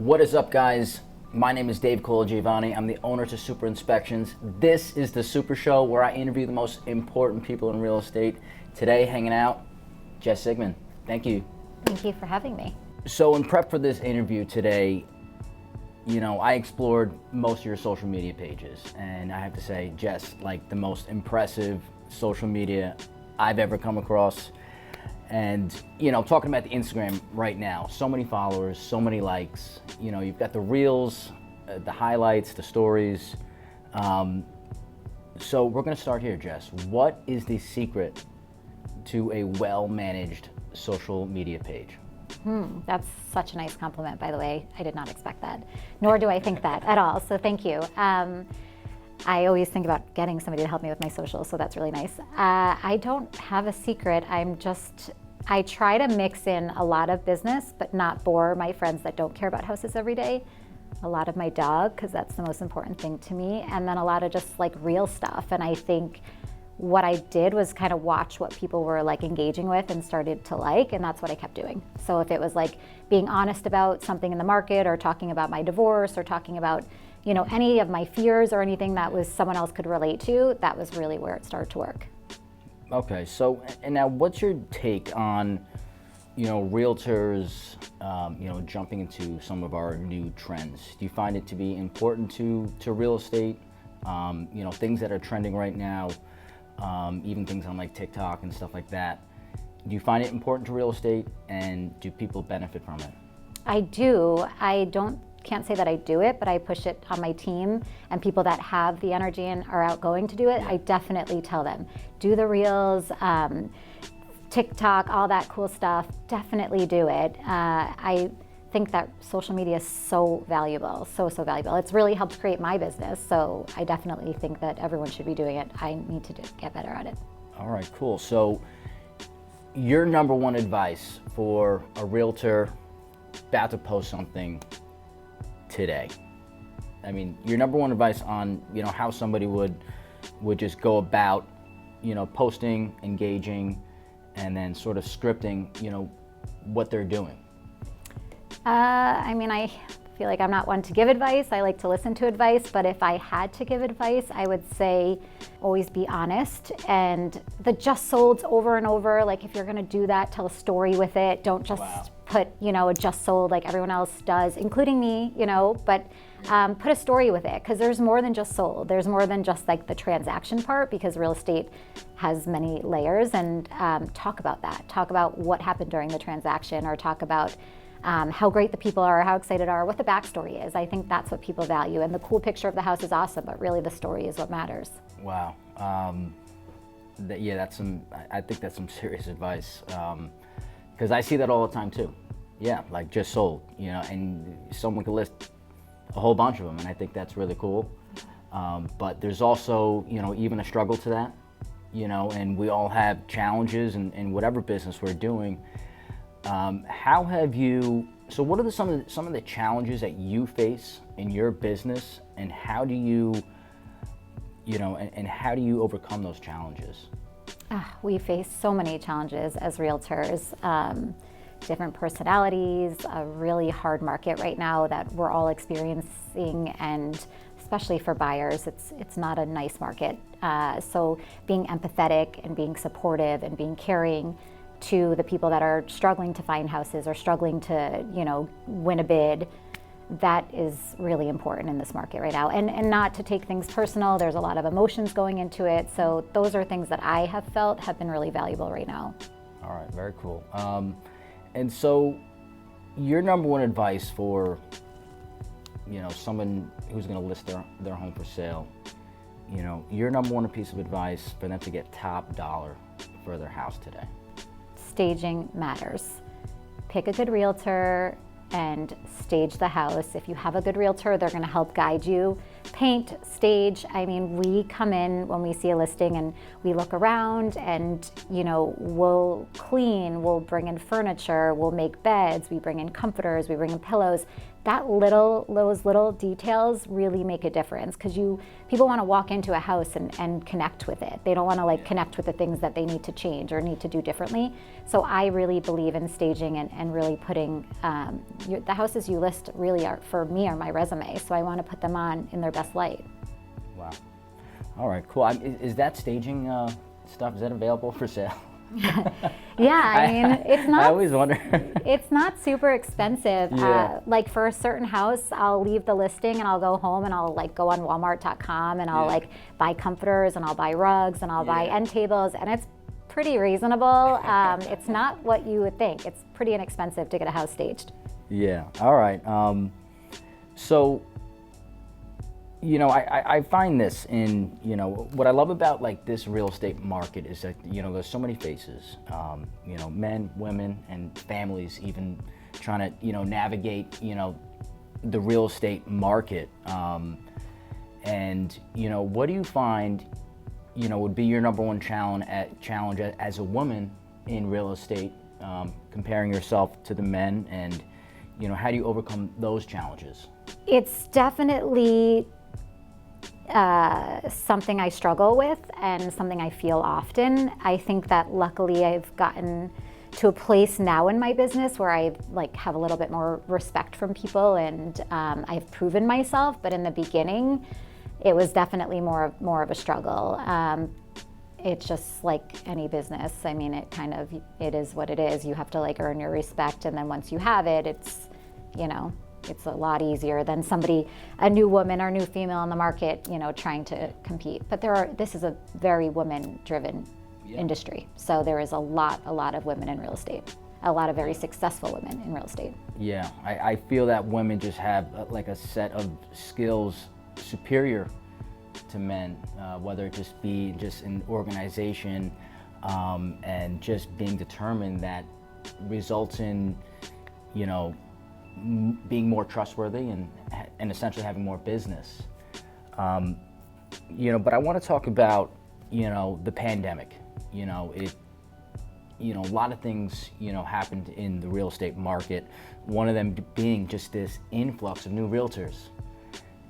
What is up, guys? My name is Dave Colagiovanni. I'm the owner to Supra Inspections. This is the Supra Show, where I interview the most important people in real estate. Today, hanging out, Jess Sigmund. Thank you. Thank you for having me. So in prep for this interview today, I explored most of your social media pages, and I have to say, Jess, like the most impressive social media I've ever come across. And, talking about the Instagram right now, so many followers, so many likes, you've got the reels, the highlights, the stories. So we're gonna start here, Jess. What is the secret to a well-managed social media page? That's such a nice compliment, by the way. I did not expect that, nor do I think that at all, so thank you. I always think about getting somebody to help me with my socials, so that's really nice. I don't have a secret. I try to mix in a lot of business, but not bore my friends that don't care about houses every day. A lot of my dog, because that's the most important thing to me, and then a lot of just like real stuff. And I think what I did was kind of watch what people were like engaging with and started to like, and that's what I kept doing. So if it was like being honest about something in the market, or talking about my divorce, or talking about any of my fears or anything that was someone else could relate to, that was really where it started to work. Okay, so, and now what's your take on, realtors, jumping into some of our new trends? Do you find it to be important to real estate? Things that are trending right now, even things on like TikTok and stuff like that. Do you find it important to real estate, and do people benefit from it? I do. Can't say that I do it, but I push it on my team, and people that have the energy and are outgoing to do it, I definitely tell them, do the reels, TikTok, all that cool stuff, definitely do it. I think that social media is so valuable, so valuable. It's really helped create my business, so I definitely think that everyone should be doing it. I need to get better at it. All right, cool. So your number one advice for a realtor about to post something today, your number one advice on how somebody would just go about posting, engaging, and then sort of scripting what they're doing. I feel like I'm not one to give advice. I like to listen to advice, but if I had to give advice, I would say always be honest. And the just solds over and over, like if you're gonna do that, tell a story with it. Don't just put a just sold like everyone else does, including me, but put a story with it, because there's more than just sold. There's more than just like the transaction part, because real estate has many layers. And talk about that. Talk about what happened during the transaction, or talk about how great the people are, how excited are, what the backstory is. I think that's what people value. And the cool picture of the house is awesome, but really the story is what matters. Wow. I think that's some serious advice. Because I see that all the time too. Yeah, like just sold, and someone could list a whole bunch of them, and I think that's really cool. But there's also, even a struggle to that, and we all have challenges in whatever business we're doing. How have you, so what are some of the challenges that you face in your business, and how do you, and how do you overcome those challenges? We face so many challenges as realtors, different personalities, a really hard market right now that we're all experiencing, and especially for buyers, it's not a nice market. So being empathetic and being supportive and being caring to the people that are struggling to find houses or struggling to, win a bid, that is really important in this market right now. And not to take things personal, there's a lot of emotions going into it. So those are things that I have felt have been really valuable right now. All right, very cool. And so your number one advice for, someone who's gonna list their home for sale, your number one piece of advice for them to get top dollar for their house today? Staging matters. Pick a good realtor and stage the house. If you have a good realtor, they're gonna help guide you. Paint, stage, we come in when we see a listing and we look around and, we'll clean, we'll bring in furniture, we'll make beds, we bring in comforters, we bring in pillows. those little details really make a difference, because people want to walk into a house and connect with it. They don't want to like connect with the things that they need to change or need to do differently. So I really believe in staging and really putting the houses you list really are, for me, are my resume. So I want to put them on in their best light. Wow. All right, cool. Is that staging stuff, is that available for sale? Yeah, I mean, it's not. I always wonder. It's not super expensive. Yeah. Like for a certain house, I'll leave the listing and I'll go home and I'll like go on Walmart.com and I'll like buy comforters and I'll buy rugs and I'll buy end tables, and it's pretty reasonable. It's not what you would think. It's pretty inexpensive to get a house staged. Yeah. All right. So, you know, I find this in, you know, what I love about like this real estate market is that, you know, there's so many faces, you know, men, women, and families even trying to, you know, navigate, you know, the real estate market. And, you know, what do you find, you know, would be your number one challenge as a woman in real estate, comparing yourself to the men, and, you know, how do you overcome those challenges? It's definitely something I struggle with and something I feel often. I think that luckily I've gotten to a place now in my business where I like have a little bit more respect from people, and I've proven myself. But in the beginning, it was definitely more of a struggle. It's just like any business. I mean, it is what it is. You have to like earn your respect, and then once you have it, it's, you know, it's a lot easier than a new woman or new female on the market, you know, trying to compete. But this is a very women-driven industry. So there is a lot of women in real estate, a lot of very successful women in real estate. Yeah, I feel that women just have like a set of skills superior to men, whether it just be just in organization and just being determined, that results in, you know, being more trustworthy and essentially having more business. You know, but I want to talk about, you know, the pandemic. You know, a lot of things, you know, happened in the real estate market. One of them being just this influx of new realtors.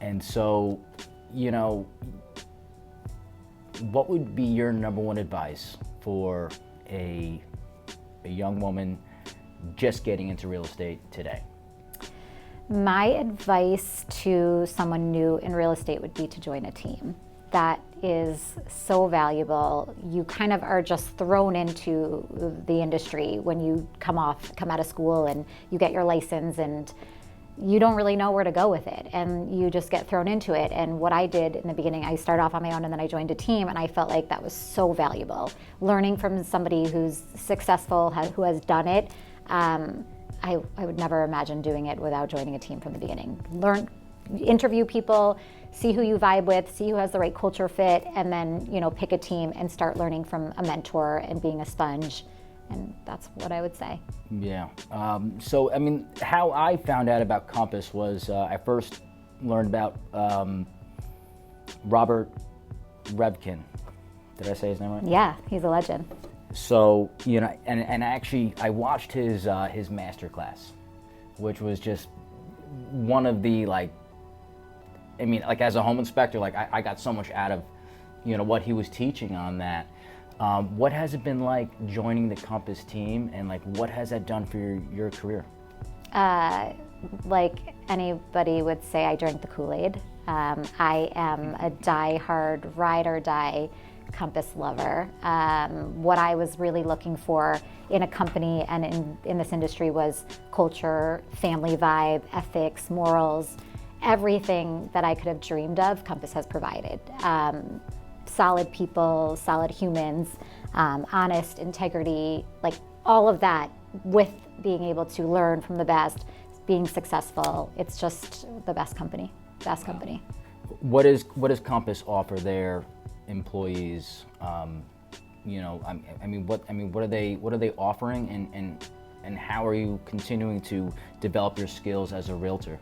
And so, you know, what would be your number one advice for a young woman just getting into real estate today? My advice to someone new in real estate would be to join a team. That is so valuable. You kind of are just thrown into the industry when you come out of school and you get your license, and you don't really know where to go with it, and you just get thrown into it. And what I did in the beginning, I started off on my own and then I joined a team, and I felt like that was so valuable. Learning from somebody who's successful, who has done it. I would never imagine doing it without joining a team from the beginning. Interview people, see who you vibe with, see who has the right culture fit, and then, you know, pick a team and start learning from a mentor and being a sponge. And that's what I would say. Yeah. So, I mean, how I found out about Compass was I first learned about Robert Revkin. Did I say his name right? Yeah, he's a legend. So, you know, and actually I watched his master class, which was just one of the, like, I mean, like, as a home inspector, like, I got so much out of, you know, what he was teaching on that. What has it been like joining the Compass team, and like what has that done for your career? Like anybody would say, I drank the Kool-Aid. I am a die-hard ride or die Compass lover. What I was really looking for in a company and in this industry was culture, family vibe, ethics, morals, everything that I could have dreamed of, Compass has provided. Solid people, solid humans, honest, integrity, like all of that, with being able to learn from the best, being successful. It's just the best company, best company. What does Compass offer their employees? You know, what are they offering, and how are you continuing to develop your skills as a realtor?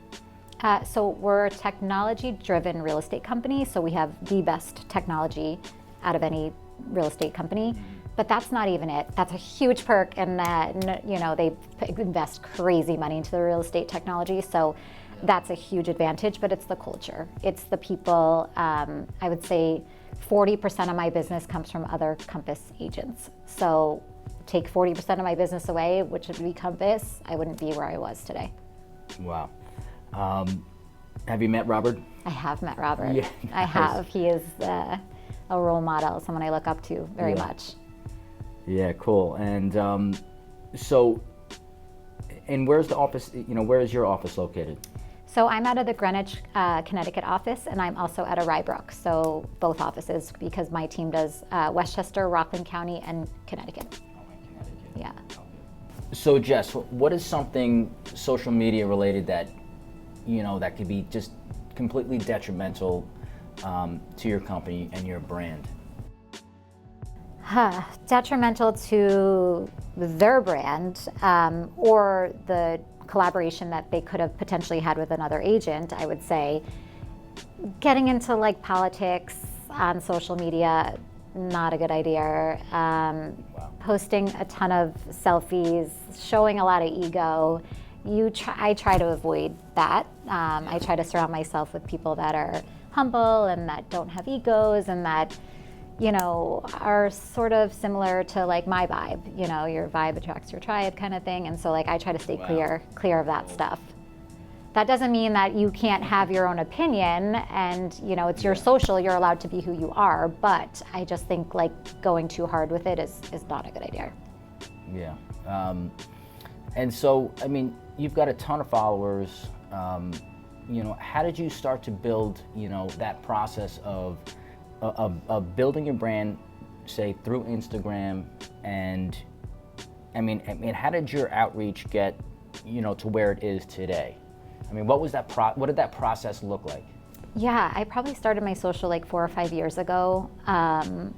So we're a technology-driven real estate company, so we have the best technology out of any real estate company. But that's not even it. That's a huge perk, and you know, they invest crazy money into the real estate technology, so that's a huge advantage. But it's the culture, it's the people. I would say 40% of my business comes from other Compass agents. So take 40% of my business away, which would be Compass, I wouldn't be where I was today. Wow. Have you met Robert? I have met Robert. Yeah, I nice. have. He is a role model, someone I look up to very much. Yeah, cool. And and where's the office, where is your office located? So I'm out of the Greenwich, Connecticut office, and I'm also out of Rybrook, so both offices, because my team does Westchester, Rockland County, and Connecticut. Yeah. So Jess, what is something social media related that, that could be just completely detrimental to your company and your brand? Detrimental to their brand, or the collaboration that they could have potentially had with another agent, I would say. Getting into like politics on social media, not a good idea. Posting a ton of selfies, showing a lot of ego. I try to avoid that. I try to surround myself with people that are humble and that don't have egos and that, are sort of similar to like my vibe. Your vibe attracts your tribe kind of thing. And so like I try to stay clear of that stuff. That doesn't mean that you can't have your own opinion and, it's your social, you're allowed to be who you are, but I just think like going too hard with it is not a good idea. Yeah. And so, you've got a ton of followers. How did you start to build, that process of building your brand, say through Instagram, and how did your outreach get, to where it is today? What was that what did that process look like? Yeah, I probably started my social like 4 or 5 years ago, and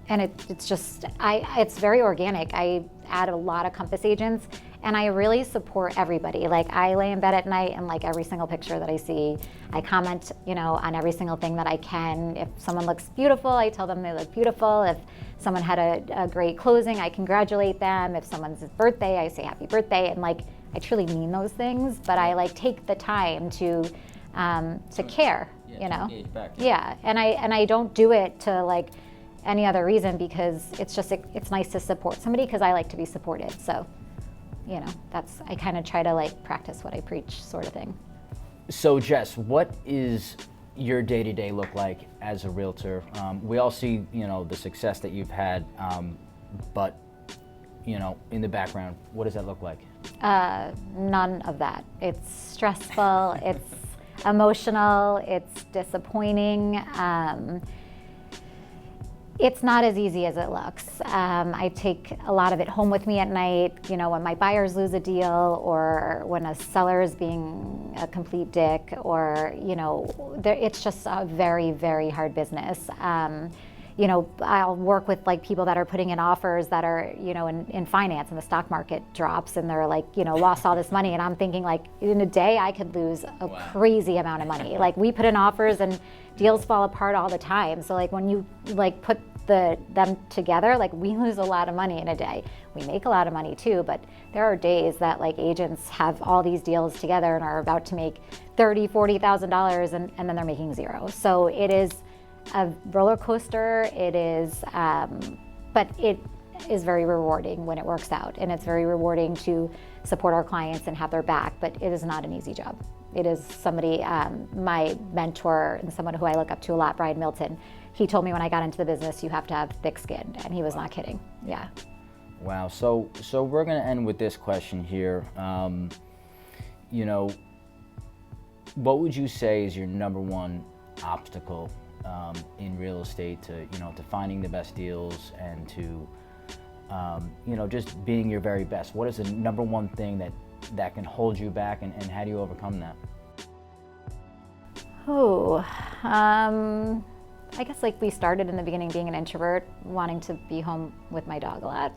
it's very organic. I add a lot of Compass agents, and I really support everybody. Like I lay in bed at night and like every single picture that I see, I comment, on every single thing that I can. If someone looks beautiful, I tell them they look beautiful. If someone had a great closing, I congratulate them. If someone's birthday, I say happy birthday, and like I truly mean those things, but I like take the time to care, To engage back. Yeah, and I don't do it to like any other reason, because it's nice to support somebody, because I like to be supported. So, I kind of try to like practice what I preach, sort of thing. So Jess, what is your day-to-day look like as a realtor? We all see, the success that you've had, but in the background, what does that look like? None of that. It's stressful, it's emotional, it's disappointing. It's not as easy as it looks. I take a lot of it home with me at night, when my buyers lose a deal, or when a seller is being a complete dick, or, it's just a very, very hard business. I'll work with like people that are putting in offers that are, in finance, and the stock market drops and they're like, lost all this money. And I'm thinking like in a day I could lose a crazy amount of money. Like we put in offers and deals fall apart all the time. So like when you like put them together, like we lose a lot of money in a day. We make a lot of money too, but there are days that like agents have all these deals together and are about to make $30,000, $40,000 and then they're making zero. So it is a roller coaster. It is, but it is very rewarding when it works out, and it's very rewarding to support our clients and have their back, but it is not an easy job. It is somebody, my mentor and someone who I look up to a lot, Brian Milton, he told me when I got into the business, you have to have thick skin, and he was not kidding. Yeah. Wow. So we're going to end with this question here. What would you say is your number one obstacle in real estate to finding the best deals and to just being your very best? What is the number one thing that can hold you back, and how do you overcome that? I guess like we started in the beginning being an introvert, wanting to be home with my dog a lot.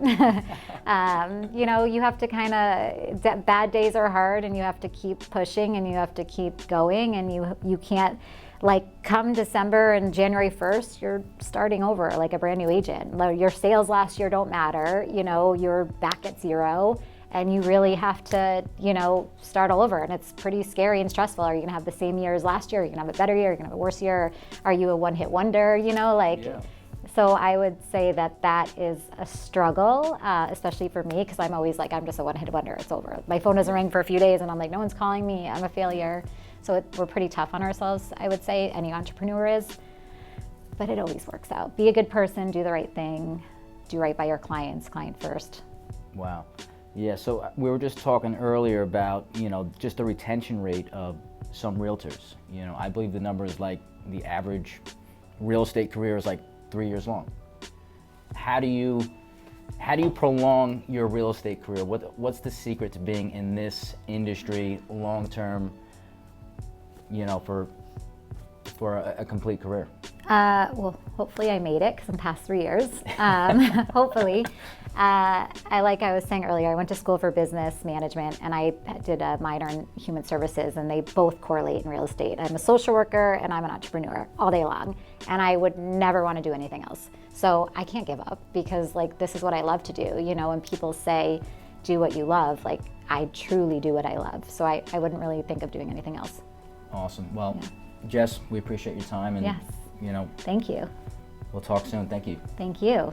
You have to kind of, bad days are hard, and you have to keep pushing and you have to keep going, and you can't Like come December and January 1st, you're starting over like a brand new agent. Your sales last year don't matter, you know, you're back at zero and you really have to, you know, start all over. And it's pretty scary and stressful. Are you gonna have the same year as last year? Are you gonna have a better year? Are you gonna have a worse year? Are you a one-hit wonder, you know, like, Yeah. So I would say that that is a struggle, especially for me, because I'm always like, I'm just a one-hit wonder, it's over. My phone doesn't ring for a few days and I'm like, no one's calling me, I'm a failure. So we're pretty tough on ourselves, I would say, any entrepreneur is, but it always works out. Be a good person, do the right thing, do right by your clients, client first. Wow. Yeah, so we were just talking earlier about, you know, just the retention rate of some realtors. You know, I believe the number is like the average real estate career is like 3 years long. How do you prolong your real estate career? What's the secret to being in this industry long term, you know, for a complete career? Well, hopefully I made it because I'm past 3 years. Hopefully. Like I was saying earlier, I went to school for business management and I did a minor in human services, and they both correlate in real estate. I'm a social worker and I'm an entrepreneur all day long, and I would never want to do anything else. So I can't give up because like this is what I love to do. You know, when people say do what you love, like I truly do what I love. So I wouldn't really think of doing anything else. Awesome. Well, Yeah. Jess, we appreciate your time, and Yes. you know, Thank you. we'll talk soon. Thank you. Thank you.